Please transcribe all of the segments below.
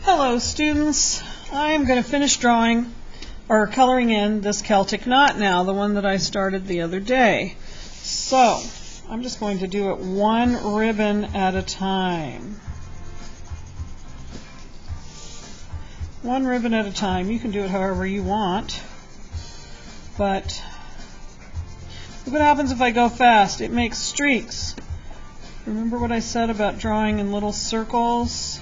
Hello students, I'm going to finish drawing or coloring in this Celtic knot now, the one that I started the other day. So I'm just going to do it one ribbon at a time. One ribbon at a time. You can do it however you want, but look what happens if I go fast. It makes streaks. Remember what I said about drawing in little circles?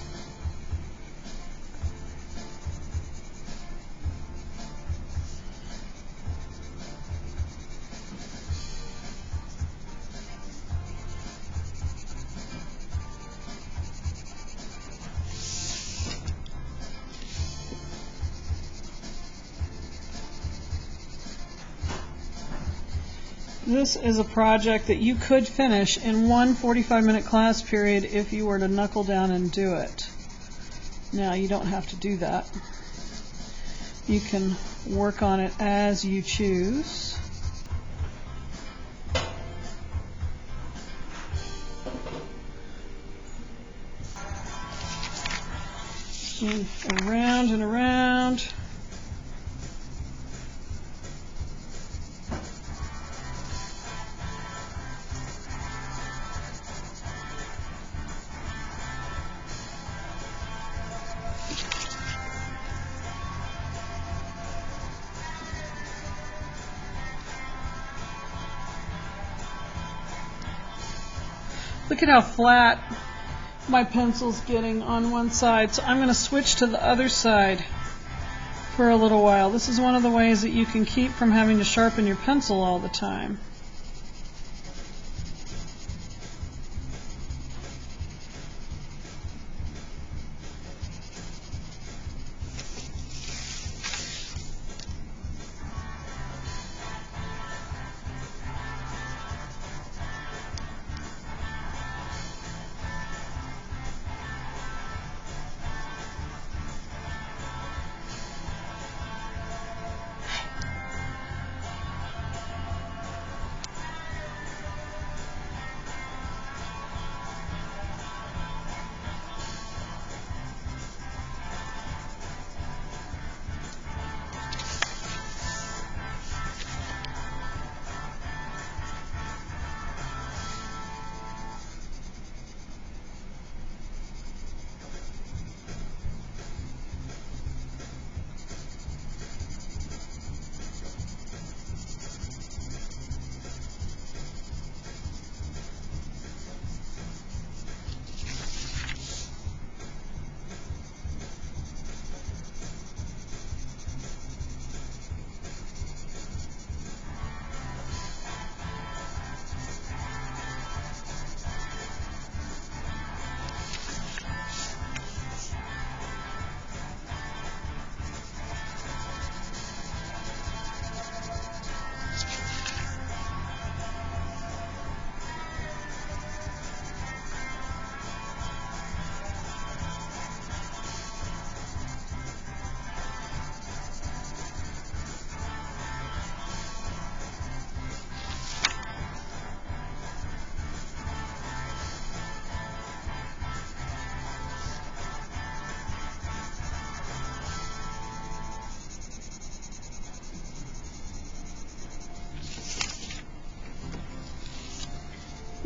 This is a project that you could finish in one 45-minute class period if you were to knuckle down and do it. Now, you don't have to do that. You can work on it as you choose. And around and around. Look at how flat my pencil's getting on one side, so I'm going to switch to the other side for a little while. This is one of the ways that you can keep from having to sharpen your pencil all the time.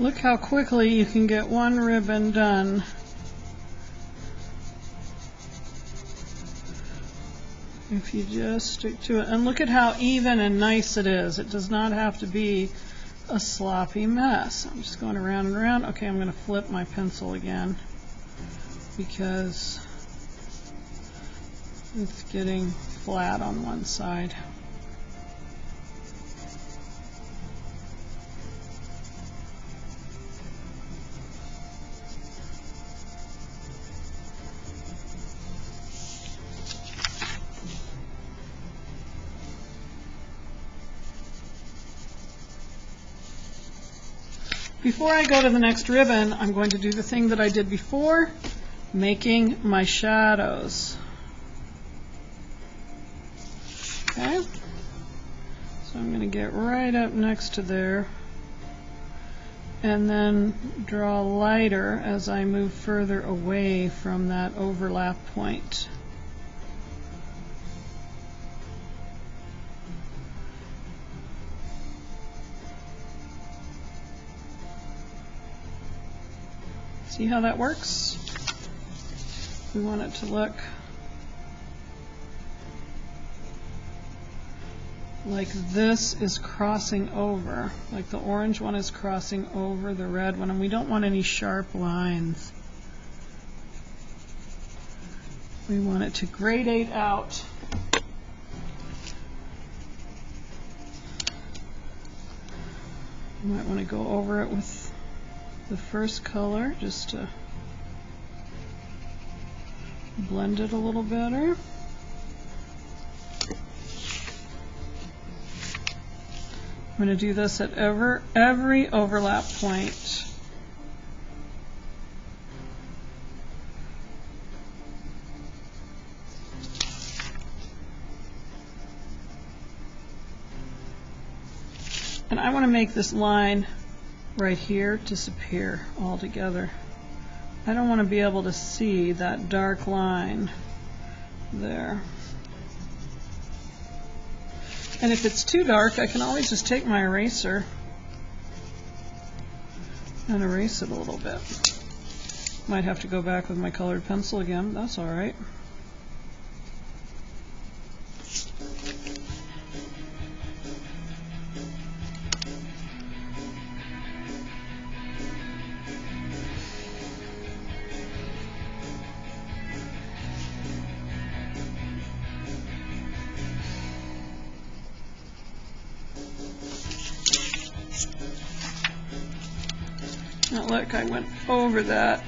Look how quickly you can get one ribbon done. If you just stick to it. And look at how even and nice it is. It does not have to be a sloppy mess. I'm just going around and around. Okay, I'm going to flip my pencil again because it's getting flat on one side. Before I go to the next ribbon, I'm going to do the thing that I did before, making my shadows. Okay? So I'm going to get right up next to there and then draw lighter as I move further away from that overlap point. See how that works? We want it to look like this is crossing over, like the orange one is crossing over the red one, and we don't want any sharp lines. We want it to gradate out. You might want to go over it with the first color just to blend it a little better. I'm going to do this at every overlap point. And I want to make this line right here disappear altogether. I don't want to be able to see that dark line there. And if it's too dark, I can always just take my eraser and erase it a little bit. Might have to go back with my colored pencil again. That's all right. Now look, I went over that.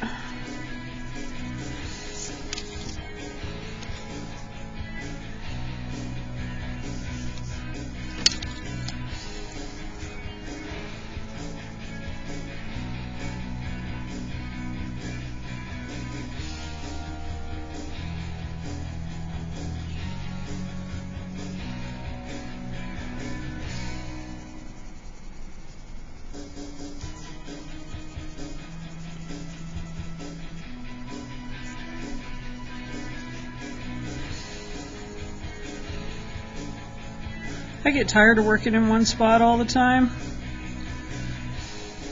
I get tired of working in one spot all the time,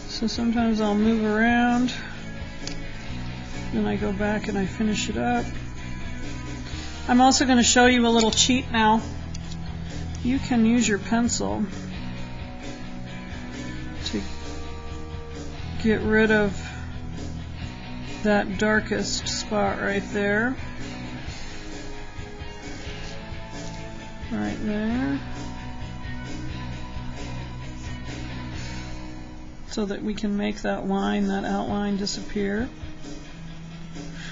so sometimes I'll move around, then I go back and I finish it up. I'm also going to show you a little cheat now. You can use your pencil to get rid of that darkest spot right there. Right there. So that we can make that line, that outline disappear.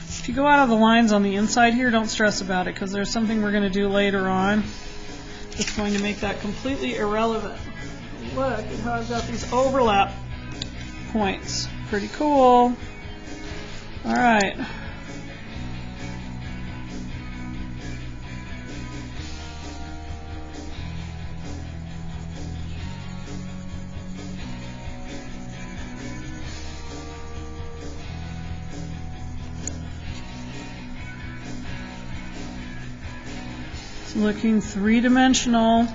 If you go out of the lines on the inside here, don't stress about it, because there's something we're going to do later on that's going to make that completely irrelevant. Look at how I've got these overlap points. Pretty cool. All right. It's looking three-dimensional. I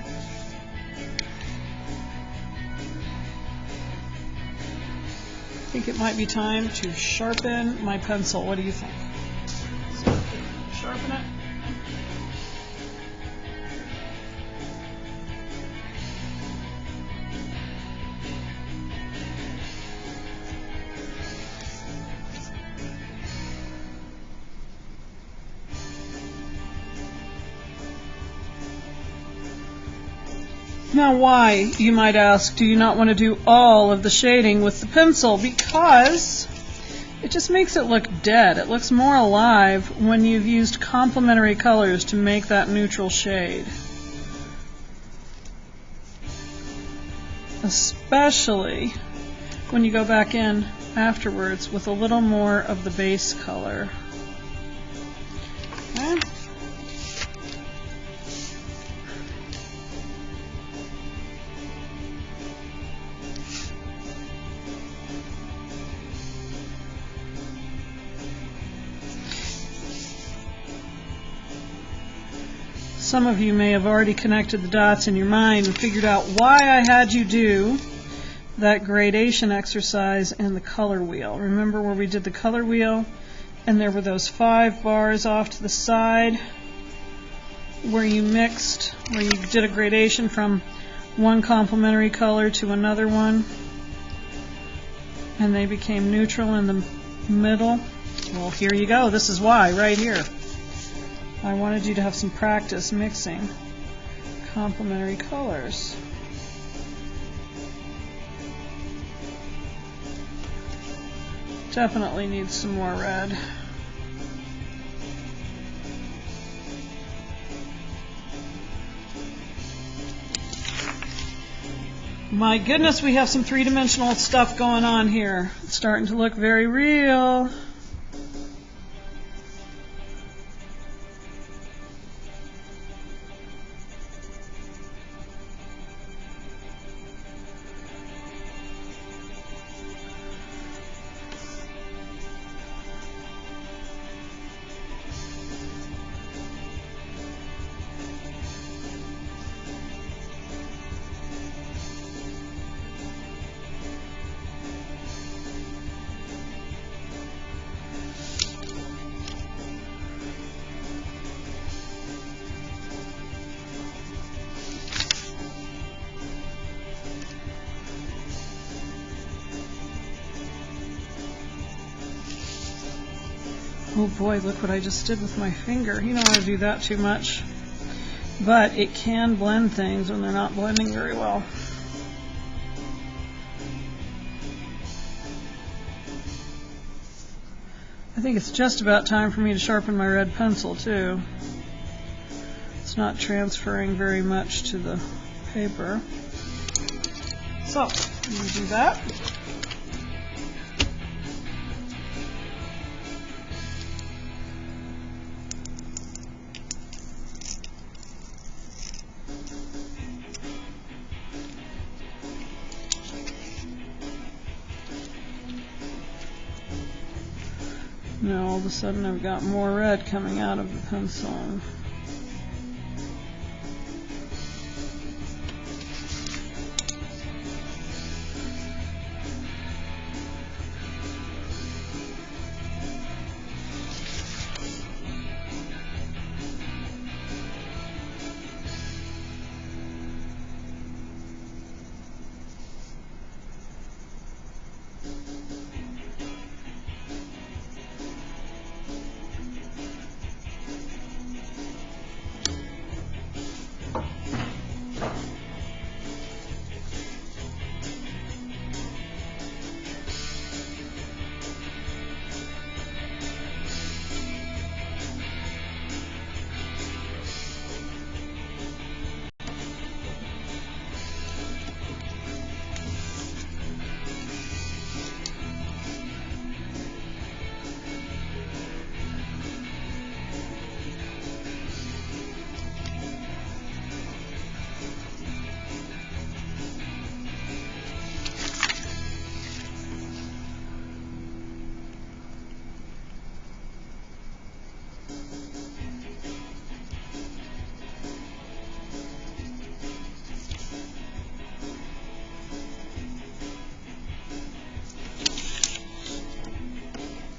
think it might be time to sharpen my pencil. What do you think? So, sharpen it. Now why, you might ask, do you not want to do all of the shading with the pencil? Because it just makes it look dead. It looks more alive when you've used complementary colors to make that neutral shade. Especially when you go back in afterwards with a little more of the base color. Okay. Some of you may have already connected the dots in your mind and figured out why I had you do that gradation exercise and the color wheel. Remember where we did the color wheel and there were those 5 bars off to the side where you mixed, where you did a gradation from one complementary color to another one and they became neutral in the middle? Well, here you go. This is why, right here. I wanted you to have some practice mixing complementary colors. Definitely needs some more red. My goodness, we have some three-dimensional stuff going on here. It's starting to look very real. Oh boy, look what I just did with my finger. You don't want to do that too much. But it can blend things when they're not blending very well. I think it's just about time for me to sharpen my red pencil too. It's not transferring very much to the paper. So, I'm going to do that. Now all of a sudden I've got more red coming out of the pencil.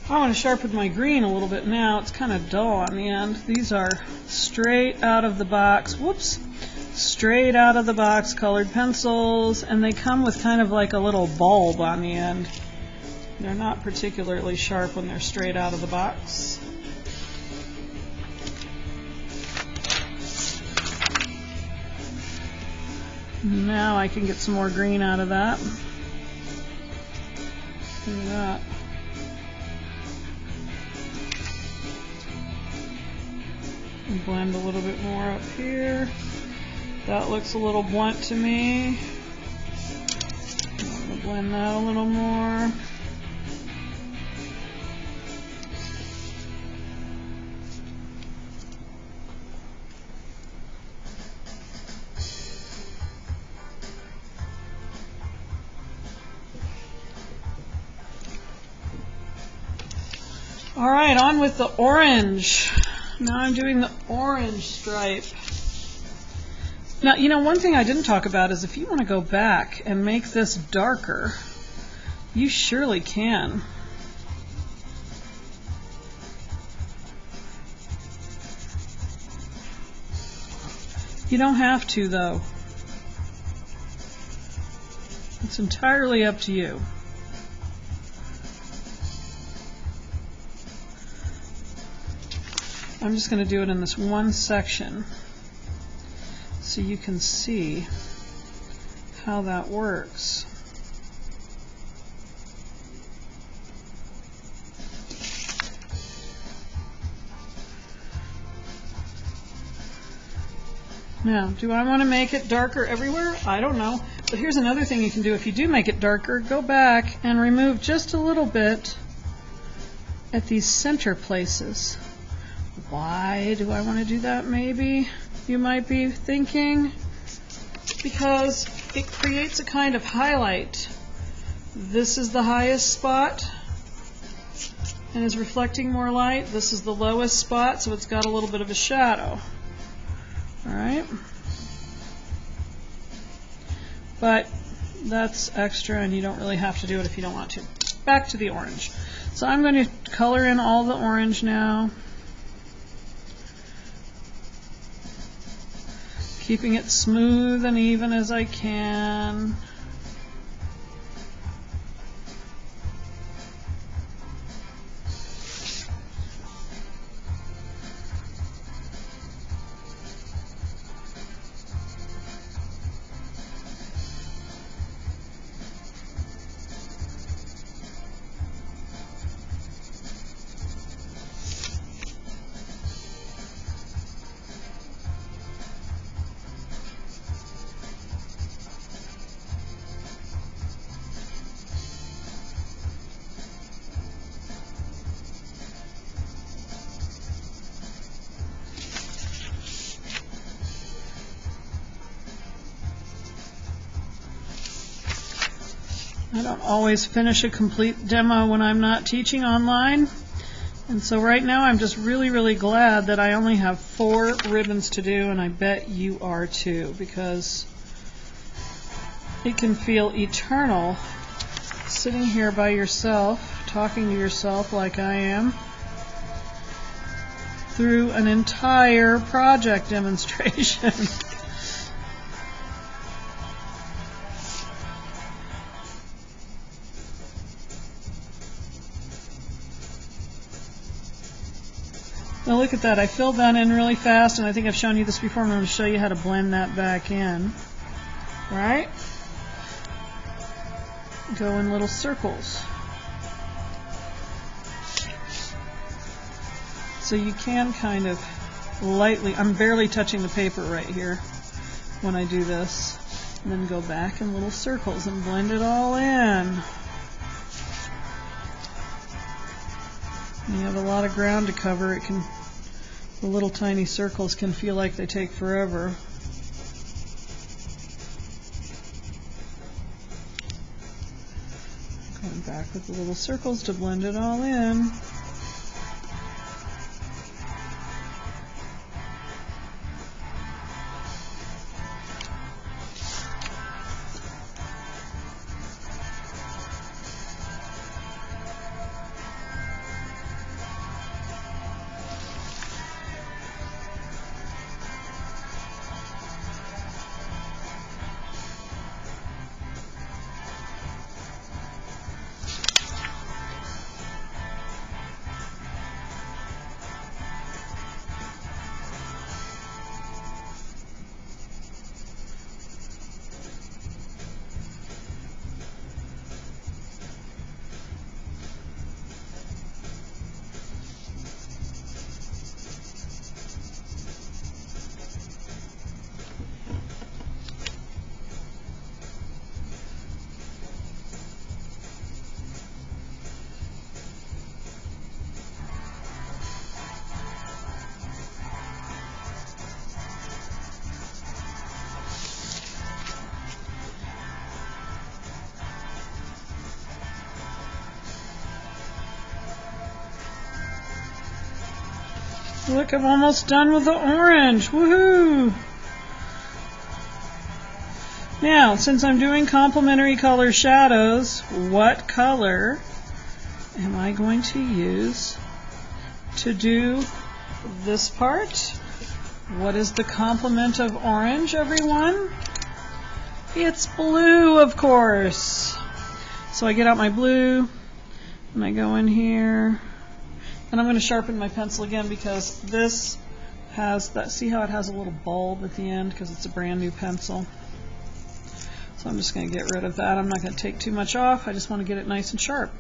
I want to sharpen my green a little bit now. It's kind of dull on the end. These are straight out of the box. Whoops. Straight out of the box colored pencils, and they come with kind of like a little bulb on the end. They're not particularly sharp when they're straight out of the box. Now I can get some more green out of that. Look at that. And blend a little bit more up here. That looks a little blunt to me. I'm going to blend that a little more. All right, on with the orange. Now I'm doing the orange stripe. Now, you know, one thing I didn't talk about is if you want to go back and make this darker, you surely can. You don't have to, though. It's entirely up to you. I'm just going to do it in this one section so you can see how that works. Now, do I want to make it darker everywhere? I don't know. But here's another thing you can do. If you do make it darker, go back and remove just a little bit at these center places. Why do I want to do that, maybe? You might be thinking. Because it creates a kind of highlight. This is the highest spot and is reflecting more light. This is the lowest spot, so it's got a little bit of a shadow. Alright? But that's extra, and you don't really have to do it if you don't want to. Back to the orange. So I'm going to color in all the orange now. Keeping it smooth and even as I can. I don't always finish a complete demo when I'm not teaching online. And so right now I'm just really glad that I only have 4 ribbons to do, and I bet you are too, because it can feel eternal sitting here by yourself, talking to yourself like I am, through an entire project demonstration. Now look at that, I filled that in really fast, and I think I've shown you this before. I'm going to show you how to blend that back in. Right? Go in little circles. So you can kind of lightly, I'm barely touching the paper right here when I do this, and then go back in little circles and blend it all in. You have a lot of ground to cover. The little tiny circles can feel like they take forever. Going back with the little circles to blend it all in. Look, I'm almost done with the orange. Woohoo! Now, since I'm doing complementary color shadows, what color am I going to use to do this part? What is the complement of orange, everyone? It's blue, of course. So I get out my blue, and I go in here, and I'm going to sharpen my pencil again because this has that, see how it has a little bulb at the end because it's a brand new pencil. So I'm just going to get rid of that. I'm not going to take too much off. I just want to get it nice and sharp.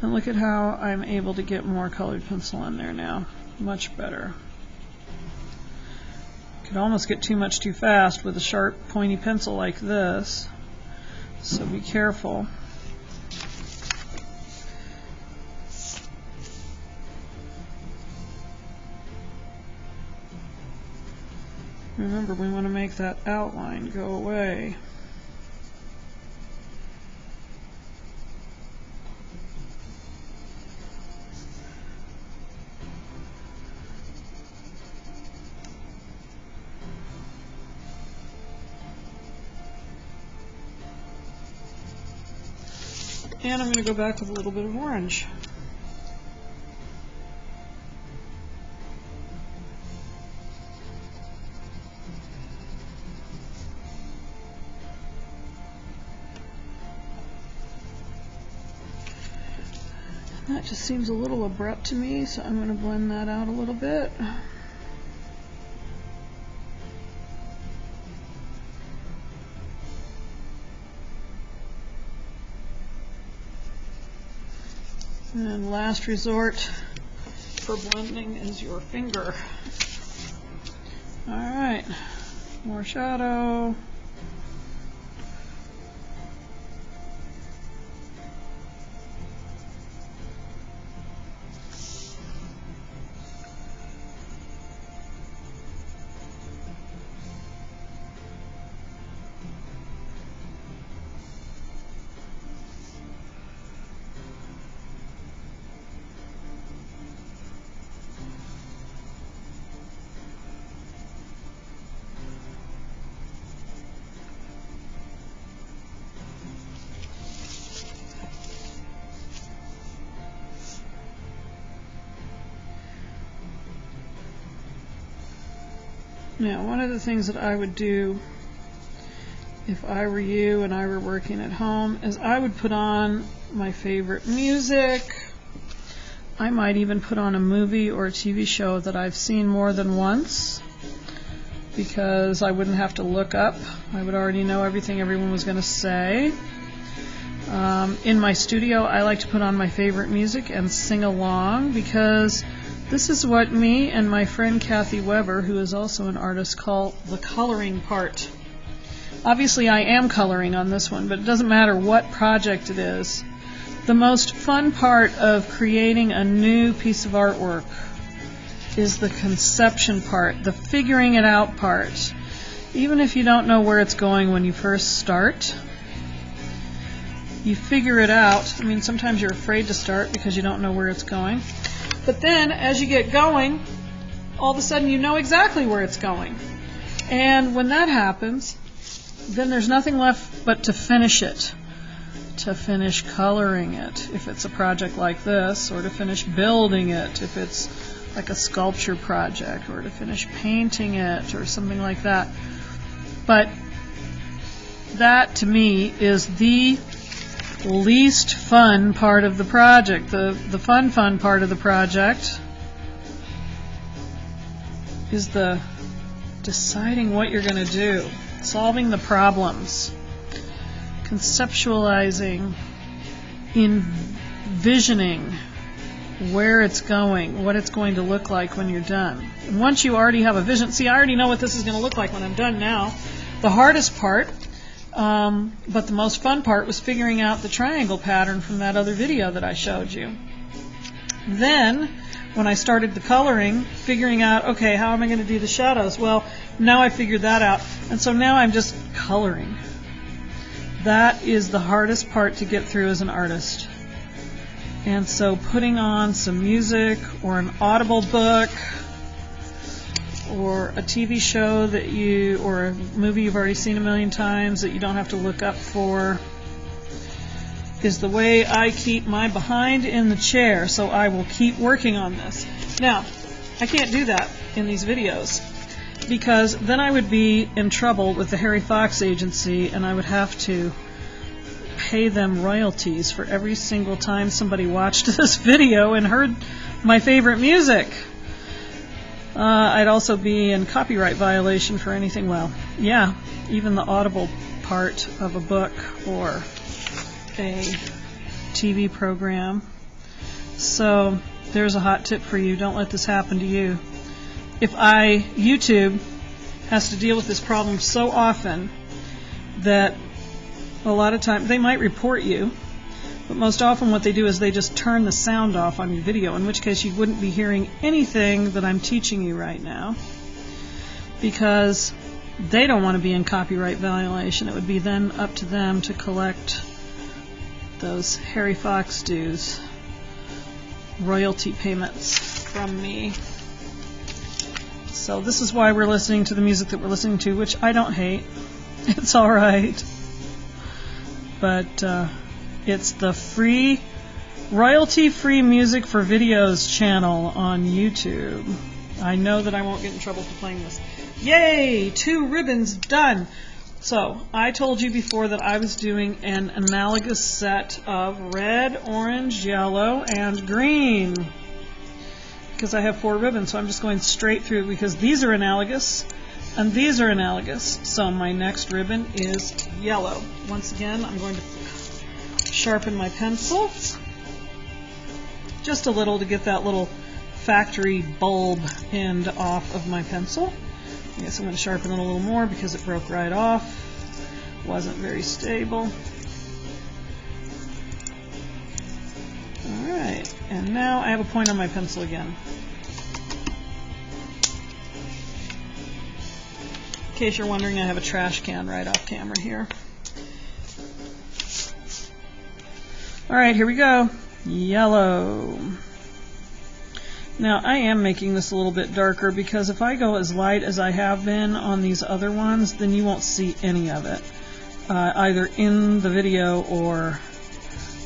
And look at how I'm able to get more colored pencil in there now. Much better. Could almost get too much too fast with a sharp, pointy pencil like this. So be careful. Remember, we want to make that outline go away. And I'm going to go back with a little bit of orange. That just seems a little abrupt to me, so I'm going to blend that out a little bit. And last resort for blending is your finger. Alright, more shadow. Now, one of the things that I would do if I were you and I were working at home is I would put on my favorite music. I might even put on a movie or a TV show that I've seen more than once because I wouldn't have to look up. I would already know everything everyone was going to say. In my studio, I like to put on my favorite music and sing along because this is what me and my friend Kathy Weber, who is also an artist, call the coloring part. Obviously, I am coloring on this one, but it doesn't matter what project it is. The most fun part of creating a new piece of artwork is the conception part, the figuring it out part. Even if you don't know where it's going when you first start, you figure it out. I mean, sometimes you're afraid to start because you don't know where it's going. But then, as you get going, all of a sudden you know exactly where it's going. And when that happens, then there's nothing left but to finish it, to finish coloring it, if it's a project like this, or to finish building it, if it's like a sculpture project, or to finish painting it, or something like that. But that, to me, is the least fun part of the project. The fun part of the project is the deciding what you're going to do, solving the problems, conceptualizing, envisioning where it's going, what it's going to look like when you're done. And once you already have a vision, see, I already know what this is going to look like when I'm done now. The hardest part, but the most fun part, was figuring out the triangle pattern from that other video that I showed you. Then, when I started the coloring, figuring out, okay, how am I going to do the shadows? Well, now I figured that out, and so now I'm just coloring. That is the hardest part to get through as an artist. And so putting on some music or an Audible book or a TV show that or a movie you've already seen a million times that you don't have to look up for is the way I keep my behind in the chair, so I will keep working on this. Now, I can't do that in these videos because then I would be in trouble with the Harry Fox agency and I would have to pay them royalties for every single time somebody watched this video and heard my favorite music. I'd also be in copyright violation for anything, well, yeah, even the Audible part of a book or a TV program. So there's a hot tip for you. Don't let this happen to you. YouTube has to deal with this problem so often that a lot of times they might report you, but most often what they do is they just turn the sound off on your video, in which case you wouldn't be hearing anything that I'm teaching you right now because they don't want to be in copyright violation. It would be then up to them to collect those Harry Fox dues, royalty payments from me. So this is why we're listening to the music that we're listening to, which I don't hate. It's all right. But it's the free, royalty-free music for videos channel on YouTube. I know that I won't get in trouble for playing this. Yay! 2 ribbons done! So, I told you before that I was doing an analogous set of red, orange, yellow, and green. Because I have 4 ribbons, so I'm just going straight through because these are analogous and these are analogous. So my next ribbon is yellow. Once again, I'm going to sharpen my pencil just a little to get that little factory bulb end off of my pencil. I guess I'm going to sharpen it a little more because it broke right off. Wasn't very stable. Alright, and now I have a point on my pencil again. In case you're wondering, I have a trash can right off camera here. Alright, here we go. Yellow. Now, I am making this a little bit darker because if I go as light as I have been on these other ones, then you won't see any of it, either in the video or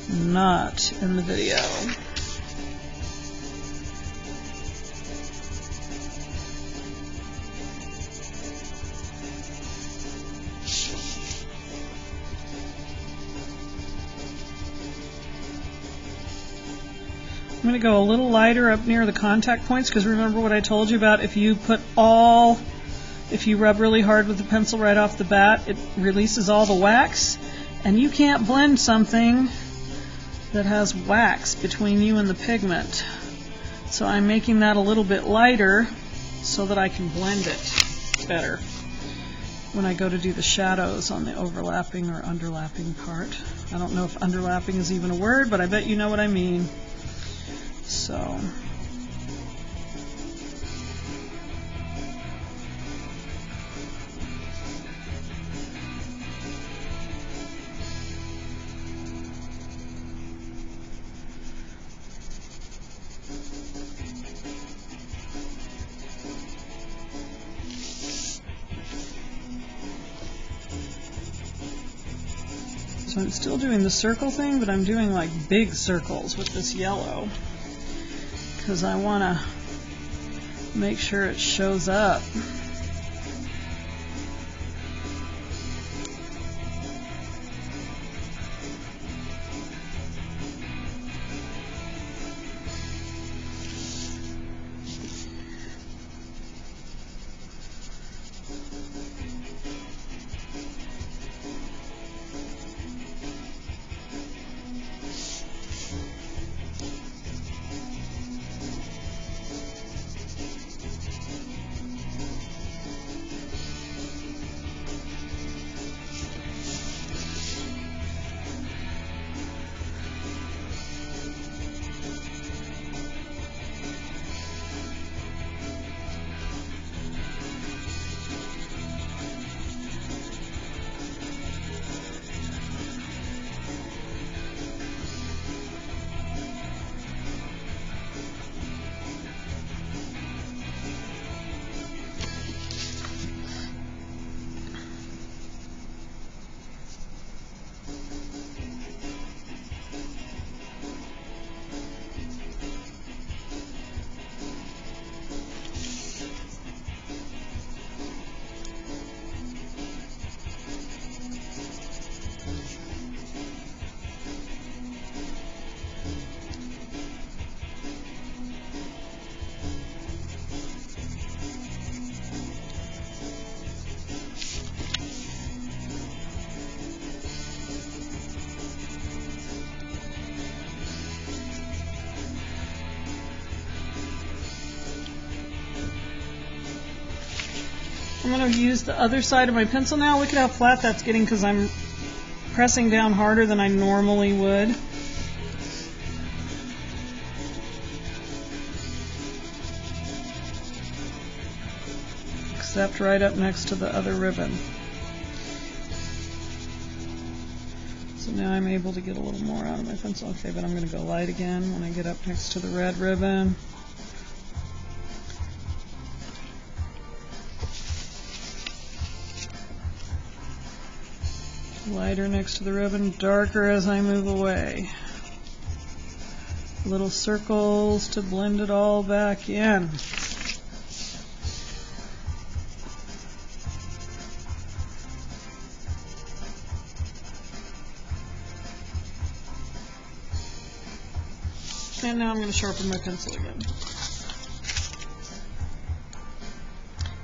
not in the video. I'm going to go a little lighter up near the contact points because remember what I told you about if you rub really hard with the pencil right off the bat, it releases all the wax, and you can't blend something that has wax between you and the pigment. So I'm making that a little bit lighter so that I can blend it better when I go to do the shadows on the overlapping or underlapping part. I don't know if underlapping is even a word, but I bet you know what I mean. So I'm still doing the circle thing, but I'm doing like big circles with this yellow because I want to make sure it shows up. I'm going to use the other side of my pencil now. Look at how flat that's getting because I'm pressing down harder than I normally would. Except right up next to the other ribbon. So now I'm able to get a little more out of my pencil. Okay, but I'm going to go light again when I get up next to the red ribbon. Lighter next to the ribbon, darker as I move away. Little circles to blend it all back in. And now I'm going to sharpen my pencil again.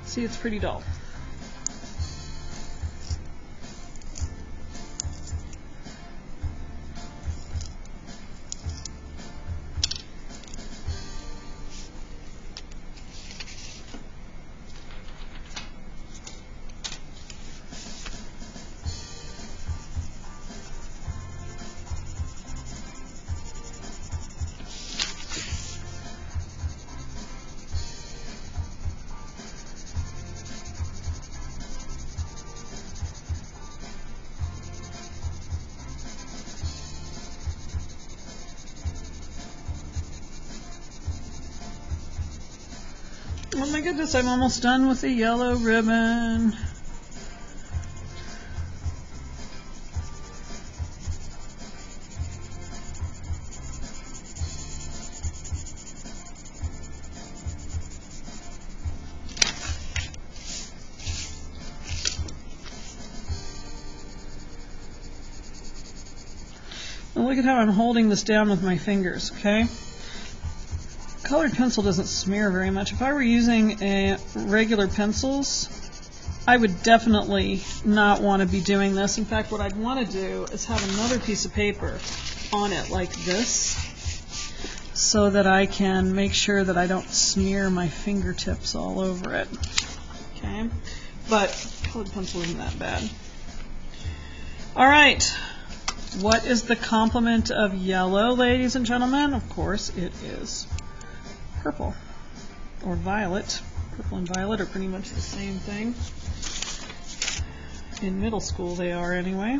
See, it's pretty dull. Oh my goodness, I'm almost done with the yellow ribbon. Now look at how I'm holding this down with my fingers, okay? Colored pencil doesn't smear very much. If I were using regular pencils, I would definitely not want to be doing this. In fact, what I'd want to do is have another piece of paper on it like this so that I can make sure that I don't smear my fingertips all over it. Okay? But colored pencil isn't that bad. All right. What is the complement of yellow, ladies and gentlemen? Of course, it is purple or violet. Purple and violet are pretty much the same thing. In middle school they are anyway.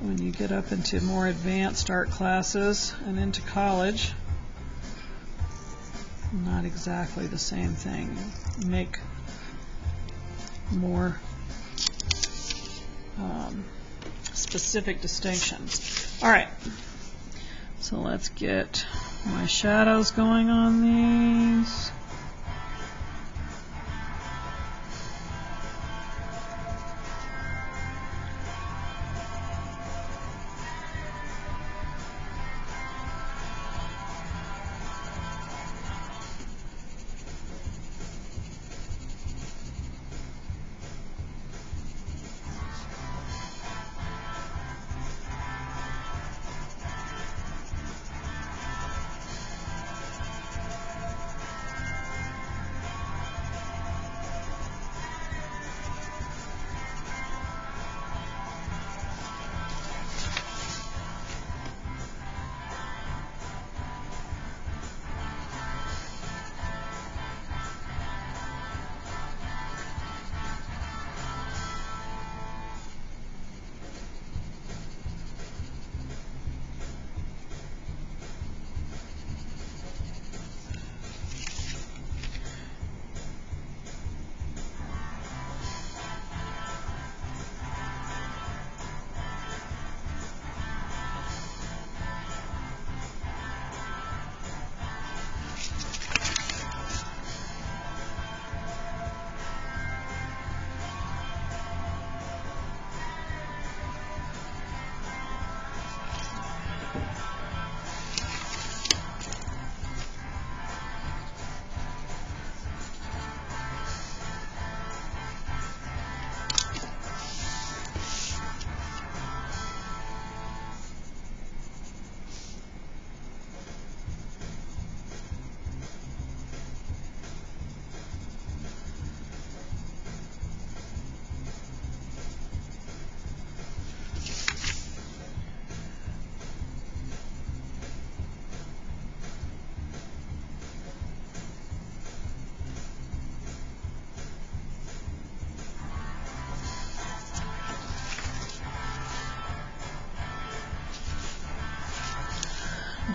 When you get up into more advanced art classes and into college, not exactly the same thing. Make more specific distinctions. All right. So let's get my shadows going on these.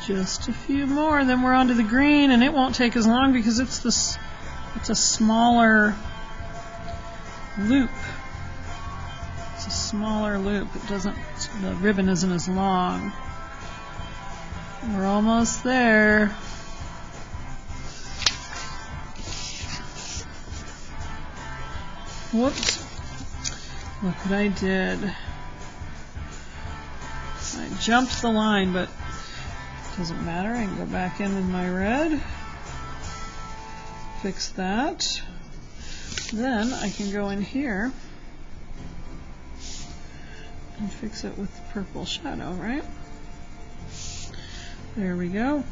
Just a few more, then we're on to the green, and it won't take as long because it's a smaller loop. It's a smaller loop. The ribbon isn't as long. We're almost there. Whoops. Look what I did. I jumped the line, but it doesn't matter. I can go back in with my red. Fix that. Then I can go in here and fix it with the purple shadow, right? There we go.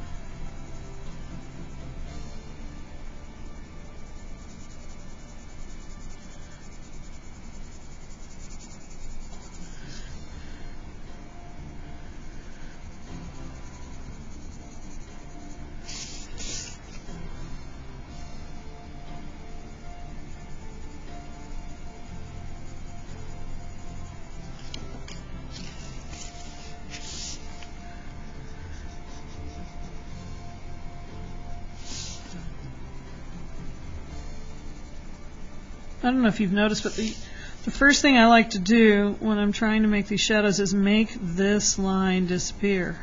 I don't know if you've noticed, but the first thing I like to do when I'm trying to make these shadows is make this line disappear.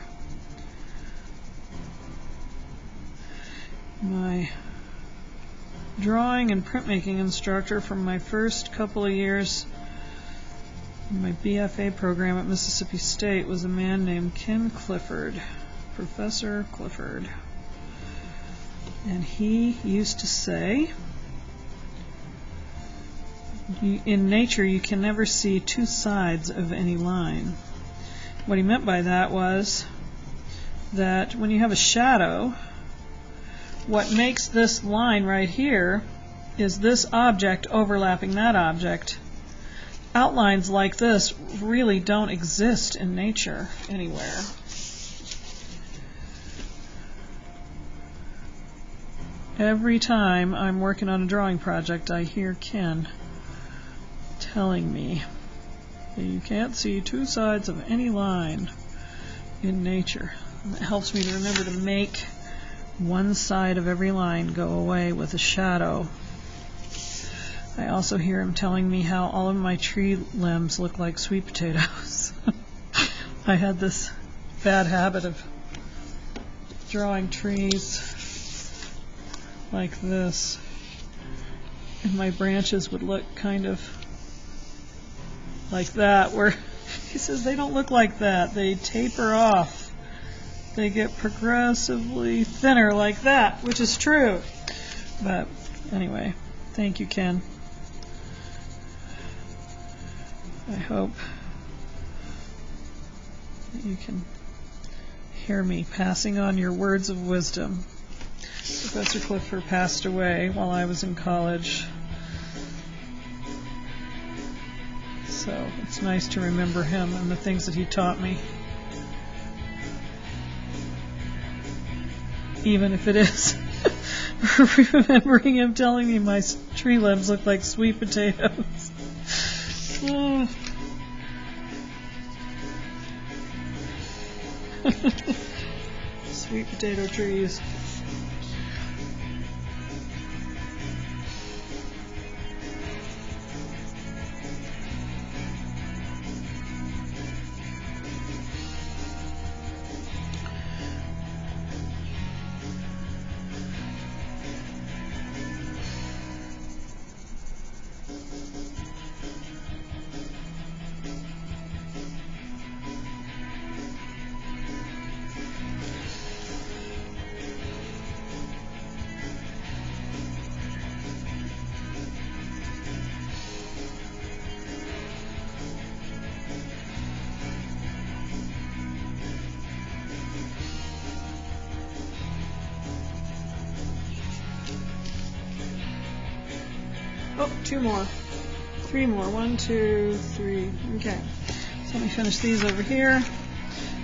My drawing and printmaking instructor from my first couple of years in my BFA program at Mississippi State was a man named Ken Clifford, Professor Clifford. And he used to say, in nature, you can never see two sides of any line. What he meant by that was that when you have a shadow, what makes this line right here is this object overlapping that object. Outlines like this really don't exist in nature anywhere. Every time I'm working on a drawing project, I hear Ken telling me that you can't see two sides of any line in nature. And it helps me to remember to make one side of every line go away with a shadow. I also hear him telling me how all of my tree limbs look like sweet potatoes. I had this bad habit of drawing trees like this, and my branches would look kind of like that, where he says they don't look like that. They taper off. They get progressively thinner like that, which is true. But anyway, thank you, Ken. I hope that you can hear me passing on your words of wisdom. Professor Clifford passed away while I was in college, so it's nice to remember him and the things that he taught me, even if it is remembering him telling me my tree limbs look like sweet potatoes. Sweet potato trees. Oh, two more. Three more. 1, 2, 3. Okay. So let me finish these over here.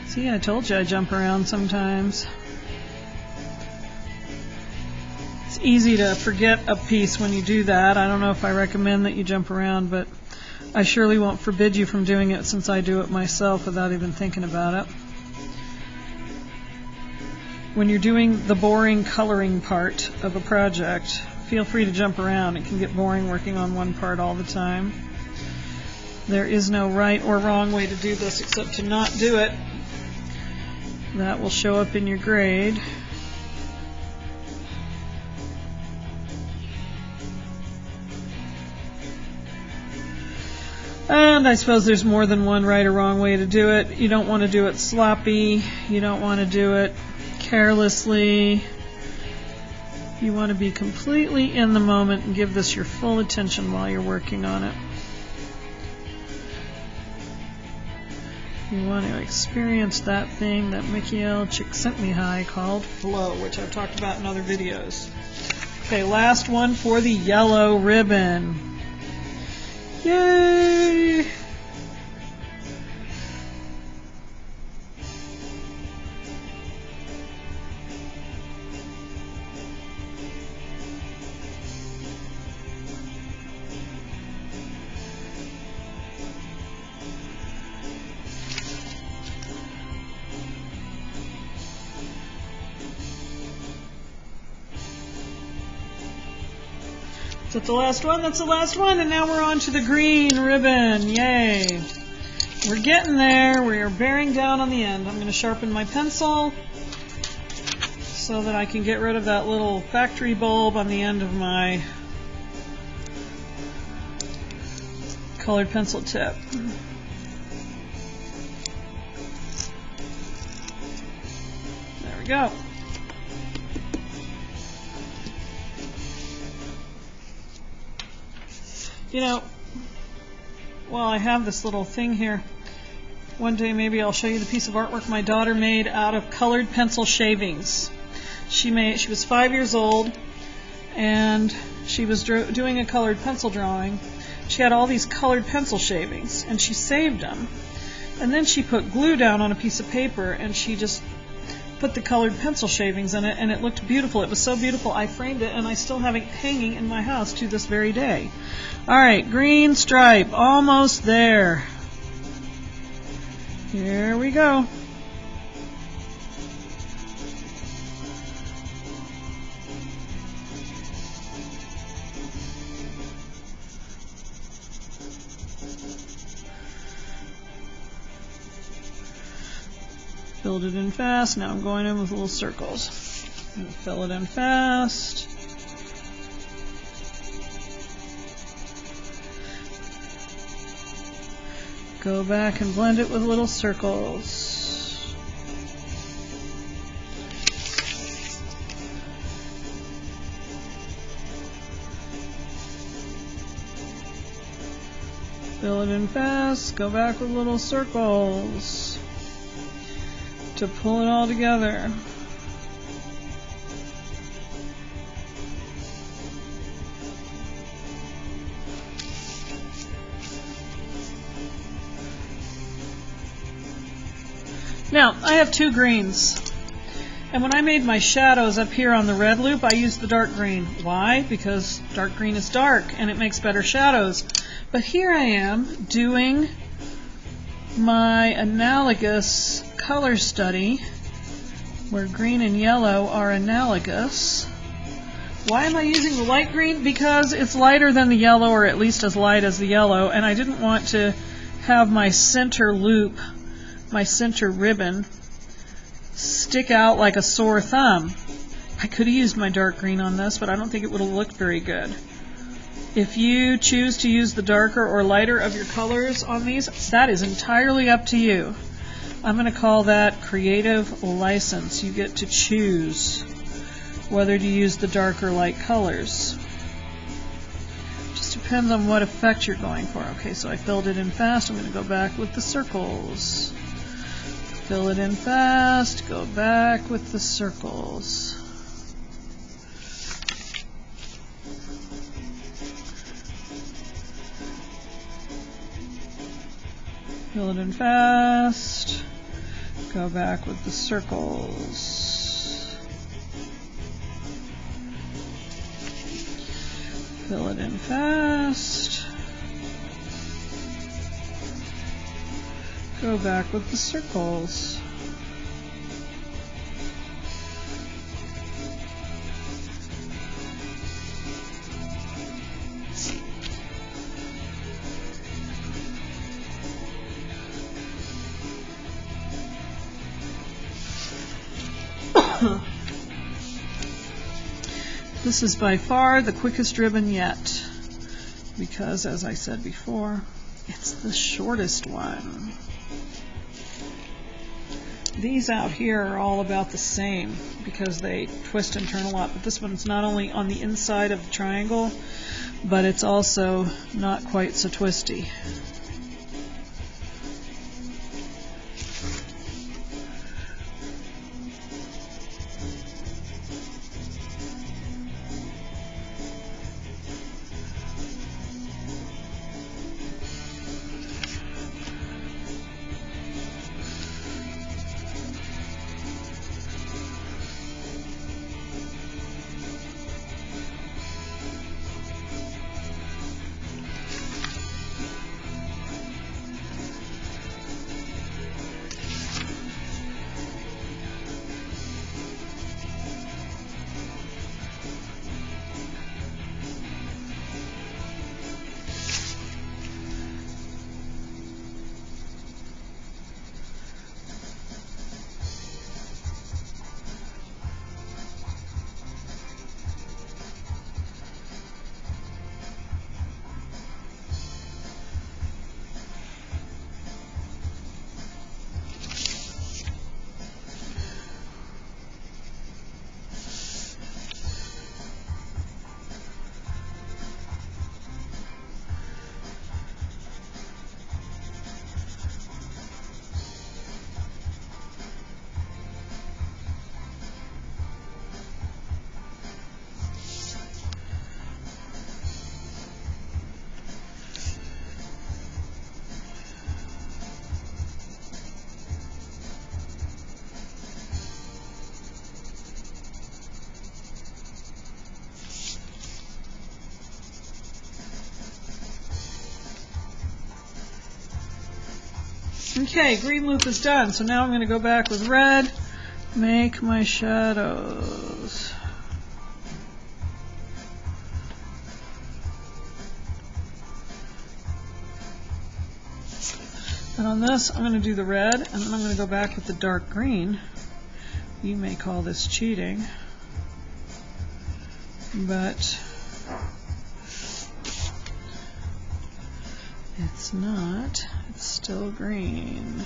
See, I told you I jump around sometimes. It's easy to forget a piece when you do that. I don't know if I recommend that you jump around, but I surely won't forbid you from doing it since I do it myself without even thinking about it. when you're doing the boring coloring part of a project, feel free to jump around. It can get boring working on one part all the time. There is no right or wrong way to do this except to not do it. That will show up in your grade. And I suppose there's more than one right or wrong way to do it. You don't want to do it sloppy. You don't want to do it carelessly. You want to be completely in the moment and give this your full attention while you're working on it. You want to experience that thing that Mikhail Csikszentmihalyi called flow, which I've talked about in other videos. Okay, last one for the yellow ribbon. Yay! Is that the last one? That's the last one, and now we're on to the green ribbon. Yay! We're getting there. We are bearing down on the end. I'm going to sharpen my pencil so that I can get rid of that little factory bulb on the end of my colored pencil tip. There we go. You know, well, I have this little thing here. One day maybe I'll show you the piece of artwork my daughter made out of colored pencil shavings. She was 5 years old, and she was doing a colored pencil drawing. She had all these colored pencil shavings, and she saved them. And then she put glue down on a piece of paper, and she just put the colored pencil shavings in it, and it looked beautiful. It was so beautiful, I framed it, and I still have it hanging in my house to this very day. All right, green stripe, almost there. Here we go. Filled it in fast. Now I'm going in with little circles. I'm going to fill it in fast. Go back and blend it with little circles. Fill it in fast. Go back with little circles to pull it all together. Now, I have two greens, and when I made my shadows up here on the red loop, I used the dark green. Why? Because dark green is dark, and it makes better shadows. But here I am doing my analogous color study, where green and yellow are analogous. Why am I using the light green? Because it's lighter than the yellow, or at least as light as the yellow, and I didn't want to have my center loop, my center ribbon, stick out like a sore thumb. I could have used my dark green on this, but I don't think it would have looked very good. If you choose to use the darker or lighter of your colors on these, that is entirely up to you. I'm going to call that creative license. You get to choose whether to use the dark or light colors. Just depends on what effect you're going for. Okay, so I filled it in fast. I'm going to go back with the circles. Fill it in fast, go back with the circles. Fill it in fast, go back with the circles. Fill it in fast. Go back with the circles. This is by far the quickest ribbon yet, because as I said before, it's the shortest one. These out here are all about the same because they twist and turn a lot, but this one's not only on the inside of the triangle, but it's also not quite so twisty. Okay, green loop is done, so now I'm going to go back with red, make my shadows. And on this, I'm going to do the red, and then I'm going to go back with the dark green. You may call this cheating, but it's not. It's still green.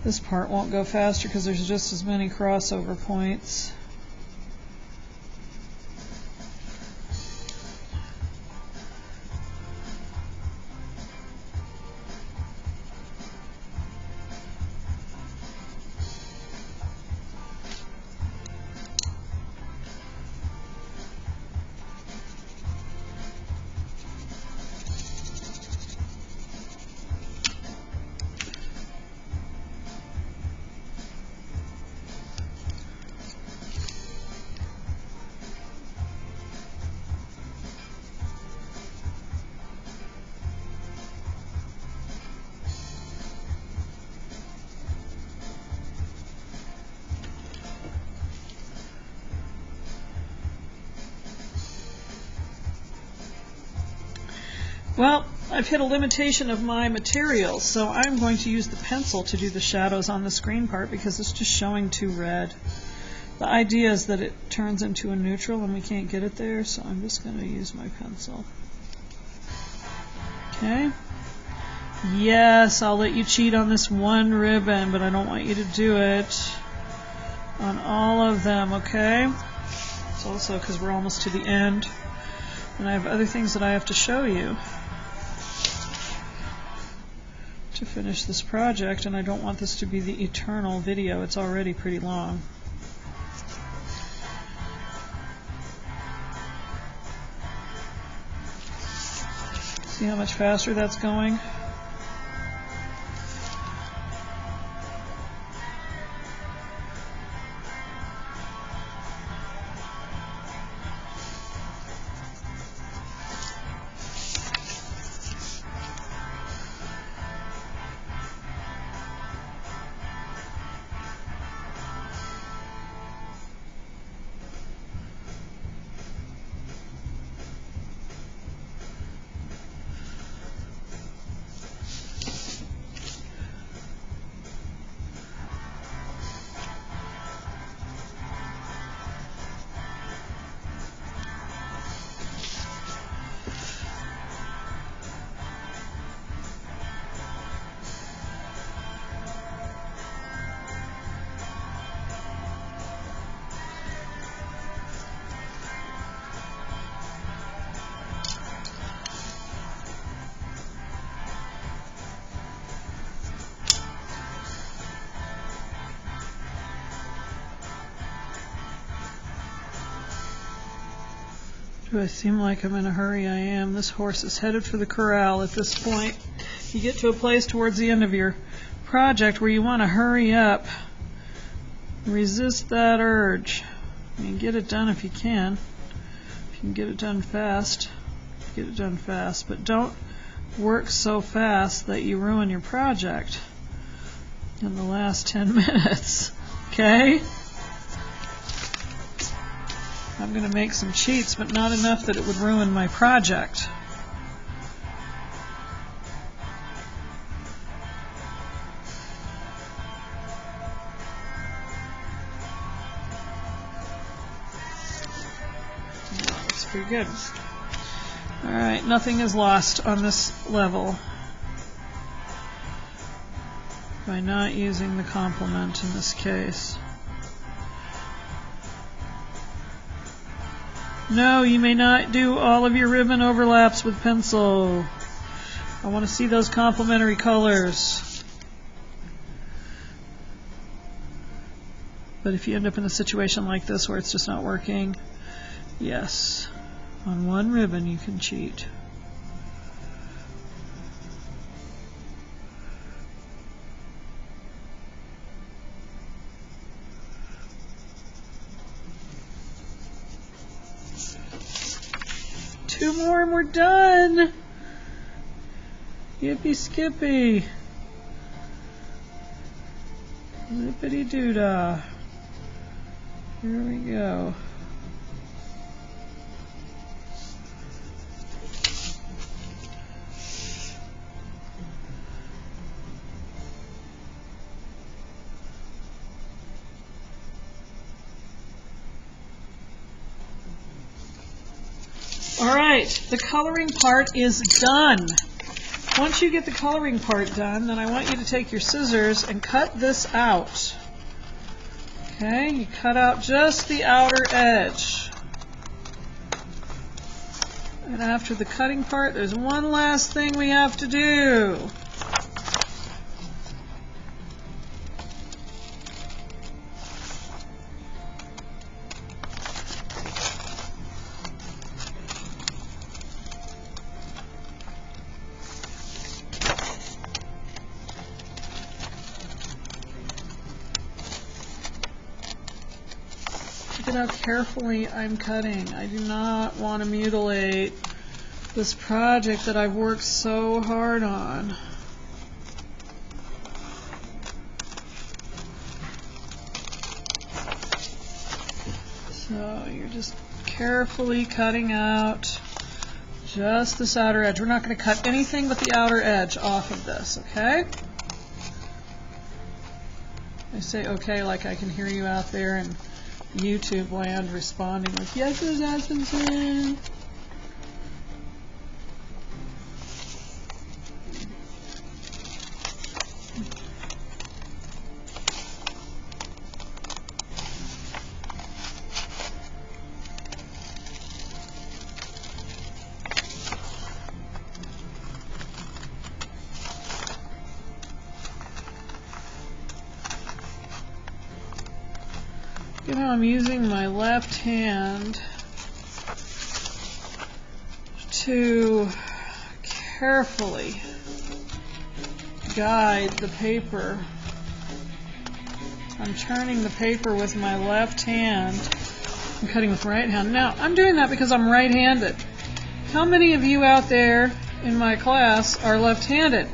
This part won't go faster because there's just as many crossover points. Well, I've hit a limitation of my materials, so I'm going to use the pencil to do the shadows on this green part because it's just showing too red. The idea is that it turns into a neutral and we can't get it there, so I'm just going to use my pencil. Okay. Yes, I'll let you cheat on this one ribbon, but I don't want you to do it on all of them, okay? It's also because we're almost to the end, and I have other things that I have to show you to finish this project, and I don't want this to be the eternal video. It's already pretty long. See how much faster that's going? Do I seem like I'm in a hurry? I am. This horse is headed for the corral at this point. You get to a place towards the end of your project where you want to hurry up. Resist that urge. I mean, get it done if you can. If you can get it done fast, get it done fast. But don't work so fast that you ruin your project in the last 10 minutes. Okay? I'm going to make some cheats, but not enough that it would ruin my project. That looks pretty good. Alright, nothing is lost on this level by not using the complement in this case. No, you may not do all of your ribbon overlaps with pencil. I want to see those complementary colors. But if you end up in a situation like this where it's just not working, yes, on one ribbon you can cheat. Two more and we're done. Yippee skippy. Zippity doo-dah. Here we go. Alright, the coloring part is done. Once you get the coloring part done, then I want you to take your scissors and cut this out. Okay, you cut out just the outer edge. And after the cutting part, there's one last thing we have to do. Look at how carefully I'm cutting. I do not want to mutilate this project that I've worked so hard on. So you're just carefully cutting out just this outer edge. We're not going to cut anything but the outer edge off of this, okay? I say okay like I can hear you out there in YouTube land responding with, yes, Ms. Aspenson. You know, I'm using my left hand to carefully guide the paper. I'm turning the paper with my left hand. I'm cutting with my right hand. Now, I'm doing that because I'm right-handed. How many of you out there in my class are left-handed?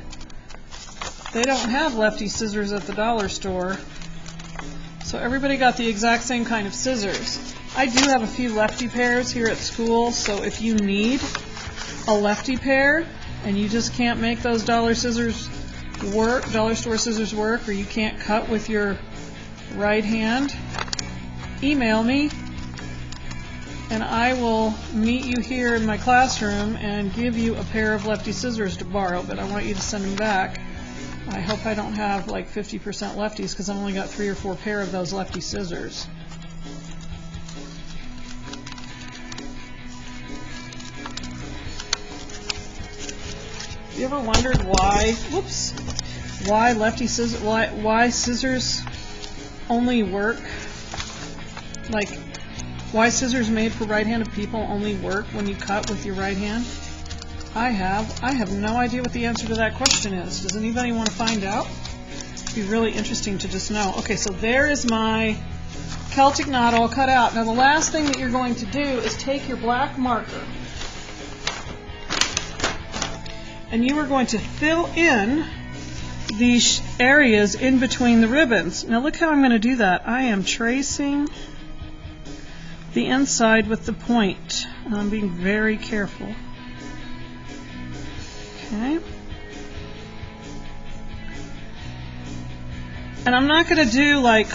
They don't have lefty scissors at the dollar store. So everybody got the exact same kind of scissors. I do have a few lefty pairs here at school, so if you need a lefty pair and you just can't make those dollar scissors work, dollar store scissors work, or you can't cut with your right hand, email me and I will meet you here in my classroom and give you a pair of lefty scissors to borrow, but I want you to send them back. I hope I don't have like 50% lefties because I've only got 3 or 4 pair of those lefty scissors. You ever wondered why, why lefty scissors, why scissors only work like Why scissors made for right-handed people only work when you cut with your right hand? I have no idea what the answer to that question is. Does anybody want to find out? It'd be really interesting to just know. Okay, so there is my Celtic knot all cut out. Now the last thing that you're going to do is take your black marker and you are going to fill in these areas in between the ribbons. Now look how I'm going to do that. I am tracing the inside with the point, and I'm being very careful. Okay. And I'm not going to do like,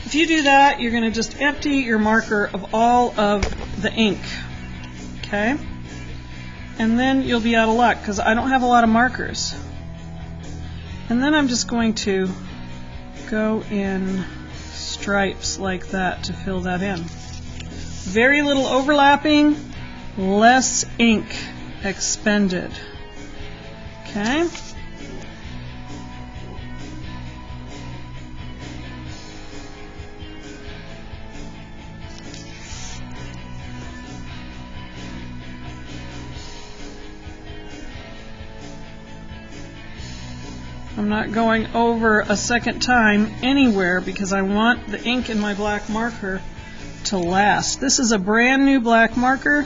if you do that, you're going to just empty your marker of all of the ink. Okay? And then you'll be out of luck because I don't have a lot of markers. And then I'm just going to go in stripes like that to fill that in. Very little overlapping, less ink expended. Okay? I'm not going over a second time anywhere because I want the ink in my black marker to last. This is a brand new black marker,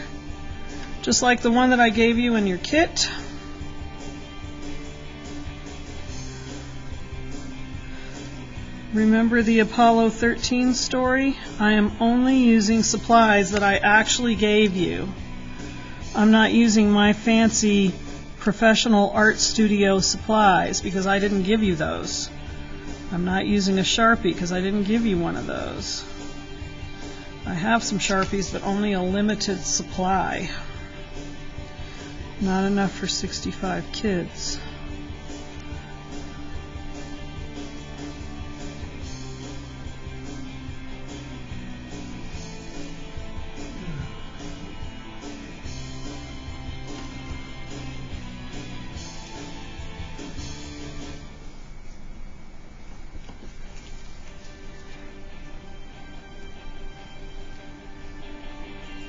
just like the one that I gave you in your kit. Remember the Apollo 13 story? I am only using supplies that I actually gave you. I'm not using my fancy professional art studio supplies because I didn't give you those. I'm not using a Sharpie because I didn't give you one of those. I have some Sharpies, but only a limited supply. Not enough for 65 kids.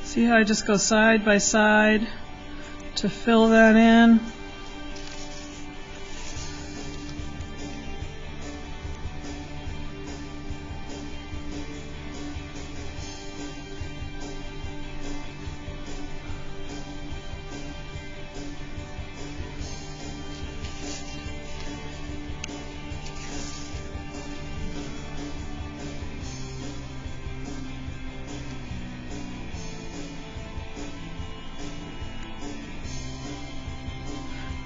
See how I just go side by side to fill that in?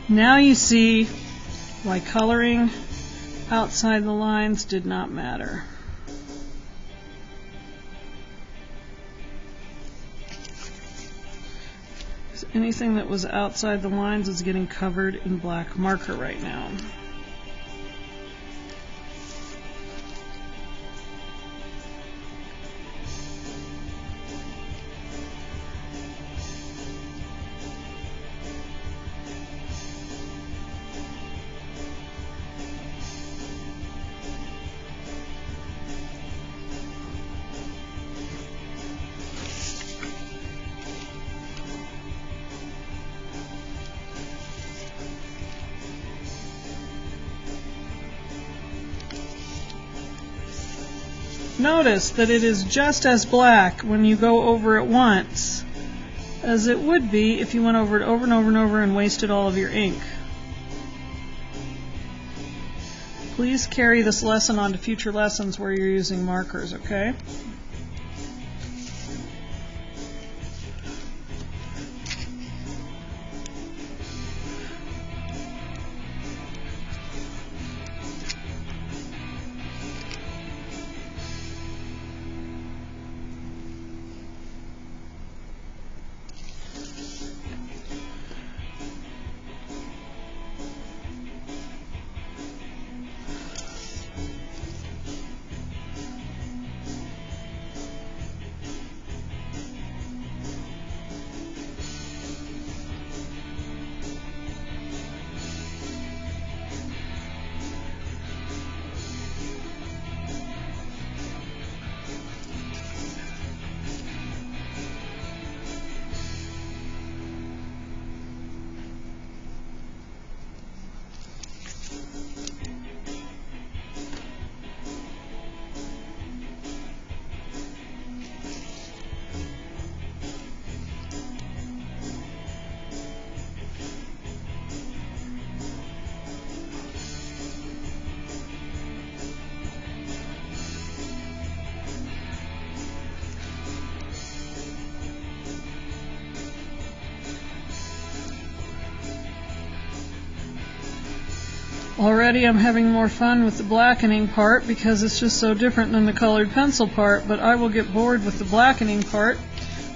Now you see why coloring outside the lines did not matter. Anything that was outside the lines is getting covered in black marker right now. Notice that it is just as black when you go over it once as it would be if you went over it over and over and over and wasted all of your ink. Please carry this lesson on to future lessons where you're using markers, okay? Already I'm having more fun with the blackening part because it's just so different than the colored pencil part, but I will get bored with the blackening part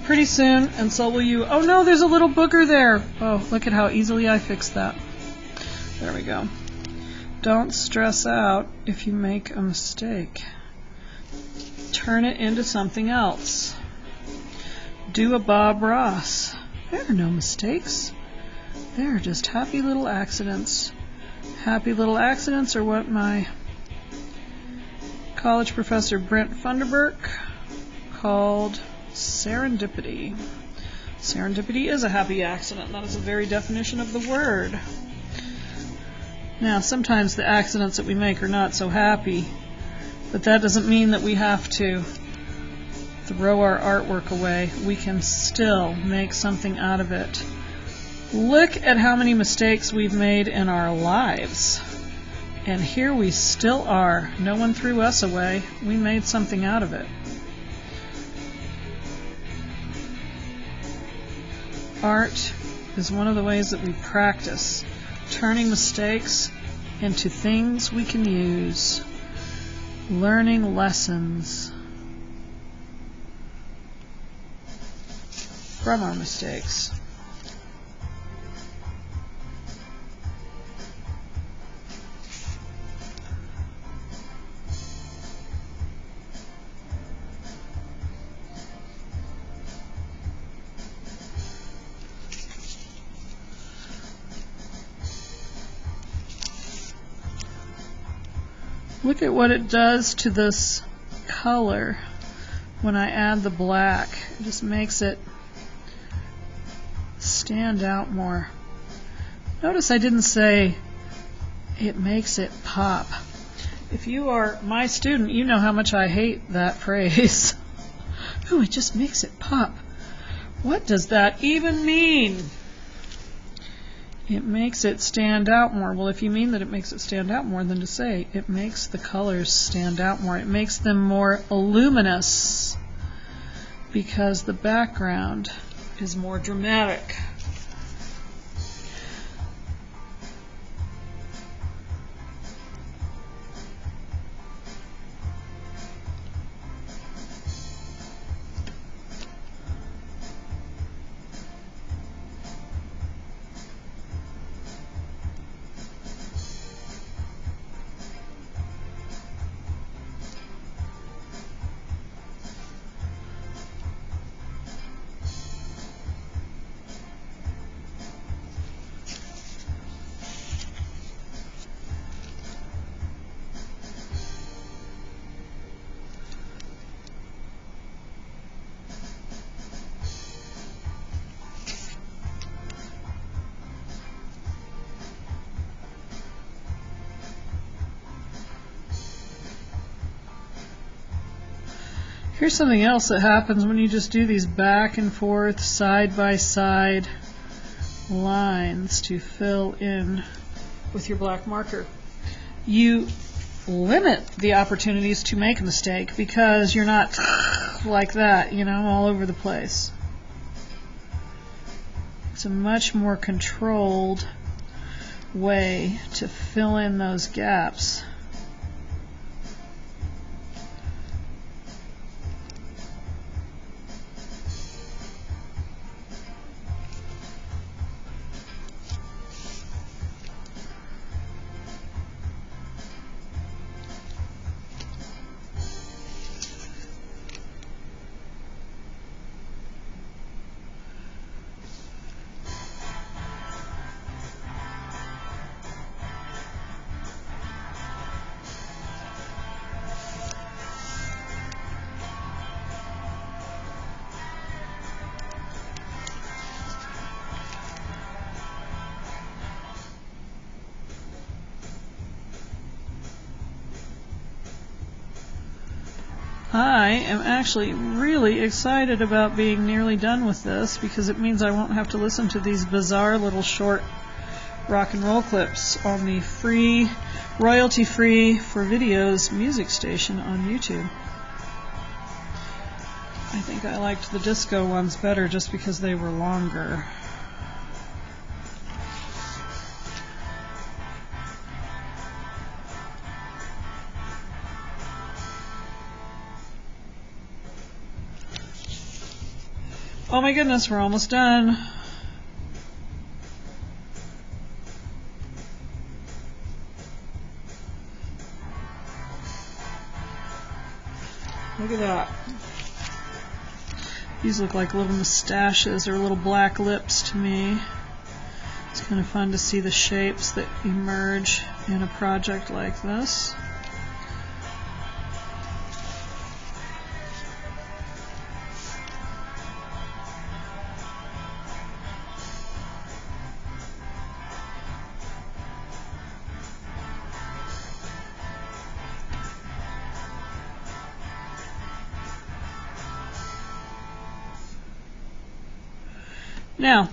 pretty soon, and so will you. Oh no, there's a little booger there. Oh, look at how easily I fixed that. There we go. Don't stress out if you make a mistake. Turn it into something else. Do a Bob Ross. There are no mistakes. There are just happy little accidents. Happy little accidents are what my college professor Brent Funderburk called serendipity. Serendipity is a happy accident. That is the very definition of the word. Now, sometimes the accidents that we make are not so happy, but that doesn't mean that we have to throw our artwork away. We can still make something out of it. Look at how many mistakes we've made in our lives. And here we still are. No one threw us away. We made something out of it. Art is one of the ways that we practice turning mistakes into things we can use, learning lessons from our mistakes. Look at what it does to this color when I add the black. It just makes it stand out more. Notice I didn't say it makes it pop. If you are my student, you know how much I hate that phrase. Ooh, it just makes it pop. What does that even mean? It makes it stand out more. Well, if you mean that it makes it stand out more, then to say it makes the colors stand out more. It makes them more luminous because the background is more dramatic. Here's something else that happens when you just do these back and forth, side by side lines to fill in with your black marker. You limit the opportunities to make a mistake because you're not like that, you know, all over the place. It's a much more controlled way to fill in those gaps. I am actually really excited about being nearly done with this because it means I won't have to listen to these bizarre little short rock and roll clips on the free, royalty-free for videos music station on YouTube. I think I liked the disco ones better just because they were longer. Oh my goodness, we're almost done. Look at that. These look like little mustaches or little black lips to me. It's kind of fun to see the shapes that emerge in a project like this. Now,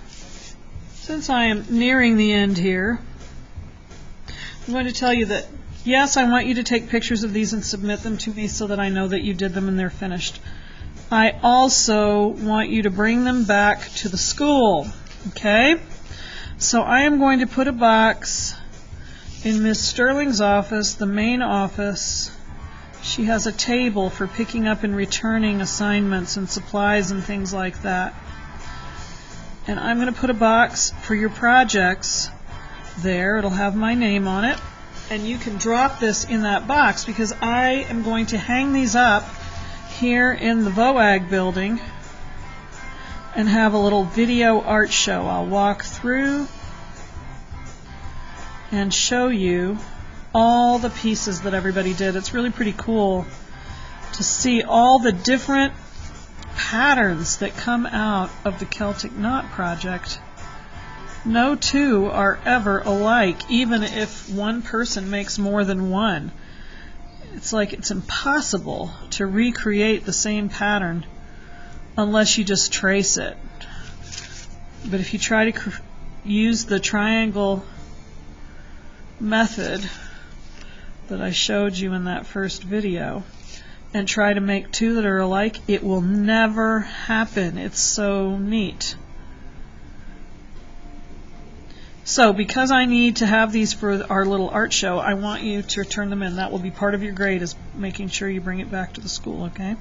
since I am nearing the end here, I'm going to tell you that, yes, I want you to take pictures of these and submit them to me so that I know that you did them and they're finished. I also want you to bring them back to the school, okay? So I am going to put a box in Miss Sterling's office, the main office. She has a table for picking up and returning assignments and supplies and things like that. And I'm going to put a box for your projects there. It'll have my name on it. And you can drop this in that box because I am going to hang these up here in the VOAG building and have a little video art show. I'll walk through and show you all the pieces that everybody did. It's really pretty cool to see all the different patterns that come out of the Celtic Knot project. No two are ever alike, even if one person makes more than one. It's like it's impossible to recreate the same pattern unless you just trace it. But if you try to use the triangle method that I showed you in that first video, and try to make two that are alike, it will never happen. It's so neat. So because I need to have these for our little art show, I want you to turn them in. That will be part of your grade, is making sure you bring it back to the school, okay?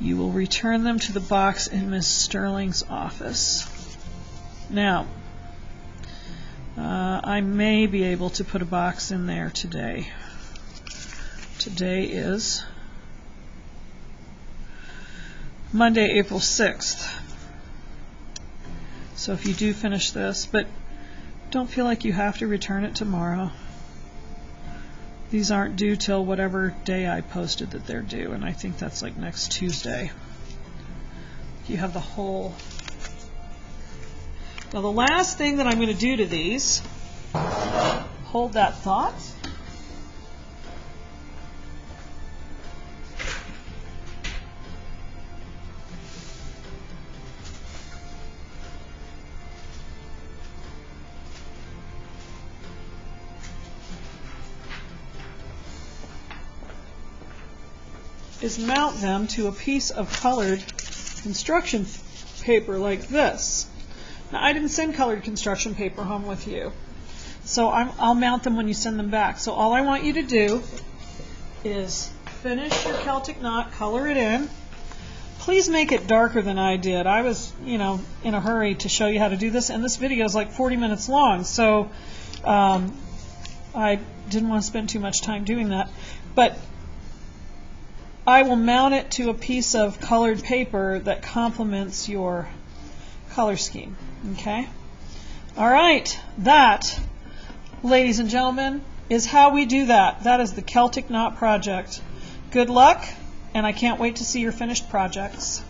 You will return them to the box in Miss Sterling's office. Now, I may be able to put a box in there today. Today is Monday, April 6th. So if you do finish this, but don't feel like you have to return it tomorrow. These aren't due till whatever day I posted that they're due, and I think that's like next Tuesday. You have the whole. Now the last thing that I'm going to do to these, hold that thought. Is mount them to a piece of colored construction paper like this. Now, I didn't send colored construction paper home with you, so I'll mount them when you send them back. So all I want you to do is finish your Celtic Knot, color it in. Please make it darker than I did. I was, in a hurry to show you how to do this, and this video is like 40 minutes long, so I didn't want to spend too much time doing that. But I will mount it to a piece of colored paper that complements your color scheme. Okay? All right. That, ladies and gentlemen, is how we do that. That is the Celtic Knot project. Good luck, and I can't wait to see your finished projects.